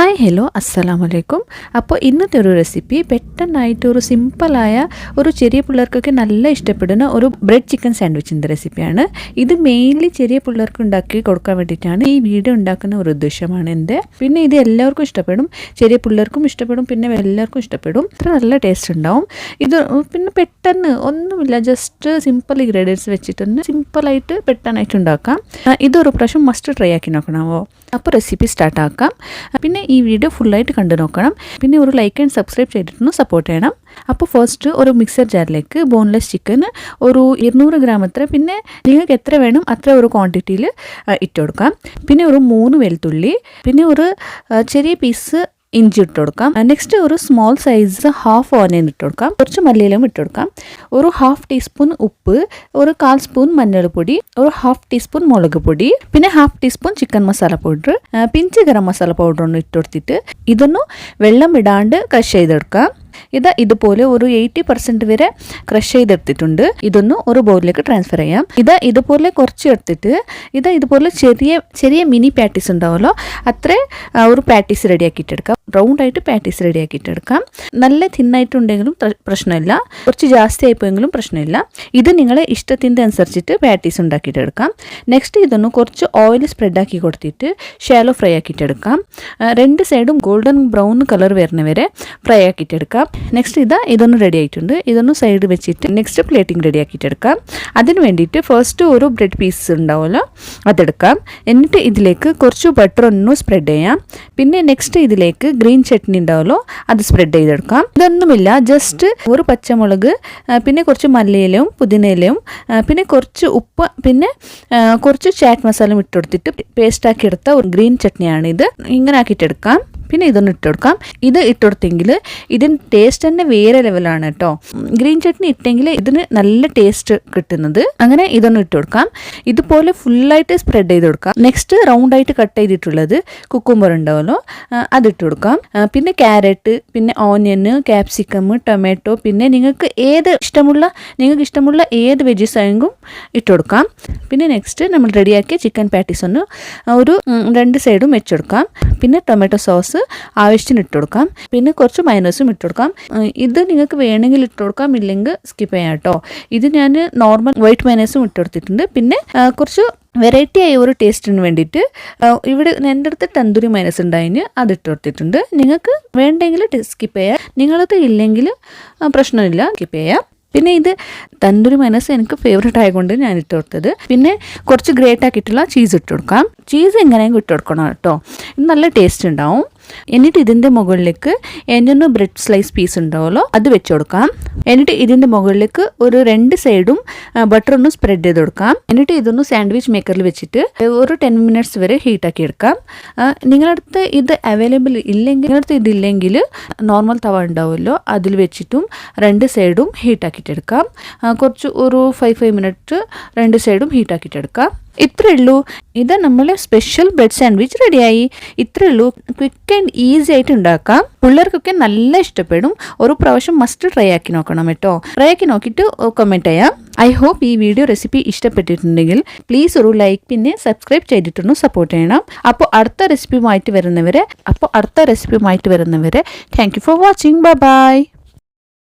Hi hello അസ്സലാമു അലൈക്കും. അപ്പോൾ ഇന്നത്തെ ഒരു റെസിപ്പി പെട്ടെന്നായിട്ട് ഒരു സിമ്പിളായ ഒരു ചെറിയ പിള്ളേർക്കൊക്കെ നല്ല ഇഷ്ടപ്പെടുന്ന ഒരു ബ്രെഡ് ചിക്കൻ സാൻഡ്വിച്ചിൻ്റെ റെസിപ്പിയാണ്. ഇത് മെയിൻലി ചെറിയ പിള്ളേർക്ക് ഉണ്ടാക്കി കൊടുക്കാൻ വേണ്ടിയിട്ടാണ് ഈ വീഡിയോ ഉണ്ടാക്കുന്ന ഒരു ഉദ്ദേശമാണ് എൻ്റെ. പിന്നെ ഇത് എല്ലാവർക്കും ഇഷ്ടപ്പെടും, ചെറിയ പിള്ളേർക്കും ഇഷ്ടപ്പെടും, പിന്നെ എല്ലാവർക്കും ഇഷ്ടപ്പെടും. ഇത്ര നല്ല ടേസ്റ്റ് ഉണ്ടാവും ഇത്. പിന്നെ പെട്ടെന്ന് ഒന്നുമില്ല, ജസ്റ്റ് സിമ്പിൾ ഇൻഗ്രീഡിയൻസ് വെച്ചിട്ടൊന്ന് സിമ്പിളായിട്ട് പെട്ടെന്നായിട്ട് ഉണ്ടാക്കാം. ഇതൊരു പ്രാവശ്യം മസ്റ്റ് ട്രൈ ആക്കി നോക്കണമോ? അപ്പോൾ റെസിപ്പി സ്റ്റാർട്ട് ആക്കാം. പിന്നെ ഈ വീഡിയോ ഫുള്ളായിട്ട് കണ്ടു നോക്കണം. പിന്നെ ഒരു ലൈക്ക് ആൻഡ് സബ്സ്ക്രൈബ് ചെയ്തിട്ടൊന്ന് സപ്പോർട്ട് ചെയ്യണം. അപ്പോൾ ഫസ്റ്റ് ഒരു മിക്സർ ജാറിലേക്ക് ബോൺലെസ് ചിക്കൻ ഒരു 200 ഗ്രാം അത്ര, പിന്നെ നിങ്ങൾക്ക് എത്ര വേണം അത്ര ഒരു ക്വാണ്ടിറ്റിയിൽ ഇട്ട് കൊടുക്കാം. പിന്നെ ഒരു 3 വെളുത്തുള്ളി, പിന്നെ ഒരു ചെറിയ പീസ് ഇഞ്ചി ഇട്ട് കൊടുക്കാം. നെക്സ്റ്റ് ഒരു സ്മോൾ സൈസ് ഹാഫ് ഓനിയൻ ഇട്ട് കൊടുക്കാം. കുറച്ച് മല്ലിയിലും ഇട്ട് കൊടുക്കാം. ഒരു 1/2 ടീസ്പൂൺ ഉപ്പ്, ഒരു 1/4 സ്പൂൺ മഞ്ഞൾപ്പൊടി, ഒരു 1/2 ടീസ്പൂൺ മുളക് പൊടി, പിന്നെ 1/2 teaspoon chicken masala powder, pinch garam masala powder ഒന്ന് ഇട്ട് കൊടുത്തിട്ട് ഇതൊന്ന് വെള്ളം ഇടാണ്ട് ക്രഷ് ചെയ്തെടുക്കാം. ഇതുപോലെ ഒരു 80% വരെ ക്രഷ് ചെയ്തെടുത്തിട്ടുണ്ട്. ഇതൊന്ന് ഒരു ബൗളിലേക്ക് ട്രാൻസ്ഫർ ചെയ്യാം. ഇതുപോലെ കുറച്ച് എടുത്തിട്ട് ഇതുപോലെ ചെറിയ മിനി പാറ്റീസ് ഉണ്ടാവുമല്ലോ, അത്ര ഒരു പാറ്റീസ് റെഡിയാക്കിയിട്ടെടുക്കാം. റൗണ്ടായിട്ട് പാറ്റീസ് റെഡിയാക്കിയിട്ടെടുക്കാം. നല്ല തിന്നായിട്ടുണ്ടെങ്കിലും പ്രശ്നമില്ല, കുറച്ച് ജാസ്തി ആയിപ്പോയെങ്കിലും പ്രശ്നമില്ല. ഇത് നിങ്ങളെ ഇഷ്ടത്തിൻ്റെ അനുസരിച്ചിട്ട് പാറ്റീസ് ഉണ്ടാക്കിയിട്ടെടുക്കാം. നെക്സ്റ്റ് ഇതൊന്ന് കുറച്ച് ഓയിൽ സ്പ്രെഡാക്കി കൊടുത്തിട്ട് ഷാലോ ഫ്രൈ ആക്കിയിട്ടെടുക്കാം. 2 സൈഡും ഗോൾഡൻ ബ്രൗൺ കളർ വരുന്നവരെ ഫ്രൈ ആക്കിയിട്ടെടുക്കാം. നെക്സ്റ്റ് ഇതൊന്ന് റെഡി ആയിട്ടുണ്ട്. ഇതൊന്ന് സൈഡ് വെച്ചിട്ട് നെക്സ്റ്റ് പ്ലേറ്റിംഗ് റെഡി ആക്കിയിട്ടെടുക്കാം. അതിന് വേണ്ടിയിട്ട് ഫസ്റ്റ് ഒരു ബ്രെഡ് പീസ് ഉണ്ടാവുമല്ലോ അതെടുക്കാം. എന്നിട്ട് ഇതിലേക്ക് കുറച്ച് ബട്ടർ ഒന്ന് സ്പ്രെഡ് ചെയ്യാം. പിന്നെ നെക്സ്റ്റ് ഇതിലേക്ക് ഗ്രീൻ ചട്നി ഉണ്ടാവുമല്ലോ അത് സ്പ്രെഡ് ചെയ്തെടുക്കാം. ഇതൊന്നുമില്ല, ജസ്റ്റ് ഒരു പച്ചമുളക്, പിന്നെ കുറച്ച് മല്ലിയിലയും പുതിനയിലയും, പിന്നെ കുറച്ച് ഉപ്പ്, പിന്നെ കുറച്ച് ചാറ്റ് മസാലയും ഇട്ട് കൊടുത്തിട്ട് പേസ്റ്റാക്കി എടുത്ത ഒരു ഗ്രീൻ ചട്നിയാണിത്. ഇങ്ങനെ ആക്കിയിട്ടെടുക്കാം. പിന്നെ ഇതൊന്ന് ഇട്ട് കൊടുക്കാം. ഇത് ഇട്ടുകൊടുത്തെങ്കിൽ ഇതിന് ടേസ്റ്റ് തന്നെ വേറെ ലെവലാണ് കേട്ടോ. ഗ്രീൻ ചട്നി ഇട്ടെങ്കിൽ ഇതിന് നല്ല ടേസ്റ്റ് കിട്ടുന്നത്. അങ്ങനെ ഇതൊന്ന് ഇട്ട് കൊടുക്കാം. ഇതുപോലെ ഫുള്ളായിട്ട് സ്പ്രെഡ് ചെയ്ത് കൊടുക്കാം. നെക്സ്റ്റ് റൗണ്ടായിട്ട് കട്ട് ചെയ്തിട്ടുള്ളത് കുക്കുംബർ ഉണ്ടാവുമല്ലോ അതിട്ട് കൊടുക്കാം. പിന്നെ ക്യാരറ്റ്, പിന്നെ ഓനിയൻ, ക്യാപ്സിക്കം, ടൊമാറ്റോ, പിന്നെ നിങ്ങൾക്ക് ഇഷ്ടമുള്ള ഏത് വെജീസ് ആയെങ്കിലും ഇട്ട് കൊടുക്കാം. പിന്നെ നെക്സ്റ്റ് നമ്മൾ റെഡിയാക്കിയ ചിക്കൻ പാറ്റീസ് ഒന്ന് ഒരു 2 സൈഡും വെച്ചെടുക്കാം. പിന്നെ ടൊമാറ്റോ സോസ് ആവശ്യത്തിന് ഇട്ട് കൊടുക്കാം. പിന്നെ കുറച്ച് മയോണൈസും ഇട്ട് കൊടുക്കാം. ഇത് നിങ്ങൾക്ക് വേണമെങ്കിൽ ഇട്ട് കൊടുക്കാം, ഇല്ലെങ്കിൽ സ്കിപ്പ് ചെയ്യാം കേട്ടോ. ഇത് ഞാൻ നോർമൽ വൈറ്റ് മയോണൈസും ഇട്ട് കൊടുത്തിട്ടുണ്ട്. പിന്നെ കുറച്ച് വെറൈറ്റി ആയ ഒരു ടേസ്റ്റിന് വേണ്ടിയിട്ട് ഇവിടെ എൻ്റെ അടുത്ത് തന്തൂരി മയോണൈസ് ഉണ്ടായിന് അതിട്ട് കൊടുത്തിട്ടുണ്ട്. നിങ്ങൾക്ക് വേണ്ടെങ്കിൽ സ്കിപ്പ് ചെയ്യാം, നിങ്ങളത് ഇല്ലെങ്കിൽ പ്രശ്നമില്ല, സ്കിപ്പ് ചെയ്യാം. പിന്നെ ഇത് തന്തൂരി മയോണൈസ് എനിക്ക് ഫേവറേറ്റ് ആയതുകൊണ്ട് ഞാൻ ഇട്ട് കൊടുത്തത്. പിന്നെ കുറച്ച് ഗ്രേറ്റ് ആക്കിയിട്ടുള്ള ചീസ് ഇട്ട് കൊടുക്കാം. ചീസ് എങ്ങനെയെങ്കിലും ഇട്ട് കൊടുക്കണം കേട്ടോ, ഇത് നല്ല ടേസ്റ്റ് ഉണ്ടാവും. എന്നിട്ട് ഇതിൻ്റെ മുകളിലേക്ക് എന്നൊന്ന് ബ്രെഡ് സ്ലൈസ് പീസ് ഉണ്ടാവുമല്ലോ അത് വെച്ച് കൊടുക്കാം. എന്നിട്ട് ഇതിൻ്റെ മുകളിലേക്ക് ഒരു 2 സൈഡും ബട്ടർ ഒന്ന് സ്പ്രെഡ് ചെയ്ത് കൊടുക്കാം. എന്നിട്ട് ഇതൊന്ന് സാൻഡ്വിച്ച് മേക്കറിൽ വെച്ചിട്ട് ഒരു 10 മിനിറ്റ്സ് വരെ ഹീറ്റാക്കി എടുക്കാം. നിങ്ങളടുത്ത് ഇത് അവൈലബിൾ ഇല്ലെങ്കിൽ, നിങ്ങളടുത്ത് ഇതില്ലെങ്കിൽ നോർമൽ തവ ഉണ്ടാവുമല്ലോ അതിൽ വെച്ചിട്ടും 2 സൈഡും ഹീറ്റാക്കിയിട്ടെടുക്കാം. കുറച്ച് ഒരു 5 മിനിറ്റ് 2 സൈഡും ഹീറ്റാക്കിയിട്ടെടുക്കാം. ഇത്രയേ ഉള്ളൂ. ഇത് നമ്മളെ സ്പെഷ്യൽ ബ്രെഡ് സാൻഡ്വിച്ച് റെഡിയായി. ഇത്രയേ ഉള്ളൂ, ക്വിക്ക് ആൻഡ് ഈസി ആയിട്ട് ഉണ്ടാക്കാം. പിള്ളേർക്കൊക്കെ നല്ല ഇഷ്ടപ്പെടും. ഒരു പ്രാവശ്യം മസ്റ്റ് ട്രൈ ആക്കി നോക്കണം കേട്ടോ. ട്രൈ ആക്കി നോക്കിയിട്ട് കമൻറ്റ് ചെയ്യാം. ഐ ഹോപ്പ് ഈ വീഡിയോ റെസിപ്പി ഇഷ്ടപ്പെട്ടിട്ടുണ്ടെങ്കിൽ പ്ലീസ് ഒരു ലൈക്ക്, പിന്നെ സബ്സ്ക്രൈബ് ചെയ്തിട്ടൊന്ന് സപ്പോർട്ട് ചെയ്യണം. അപ്പോൾ അടുത്ത റെസിപ്പിയുമായിട്ട് വരുന്നവരെ thank you for watching. Bye bye.